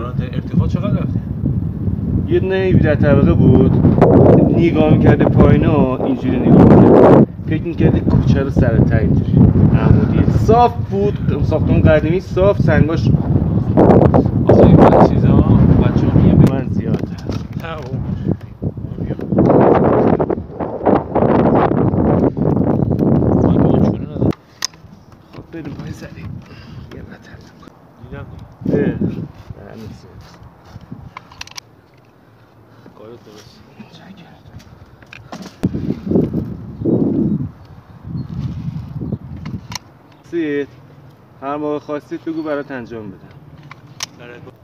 ارتفاع چقدر رفتی؟ یه دونه 17 طبقه بود. نگاه می‌کرده پایینا اینجوری نگاه می‌کرد. فکر می‌کرد کوچه رو سر ته اینجوری عمودی صاف بود. ساختمون قدیمی صاف، سنگاش واسه این چیزا بچه‌ها میگه من زیاد. نه او خب بریم پای سری یه وطن دیدم کارت درست سید هر موقع خواستید بگو برات انجام بدم.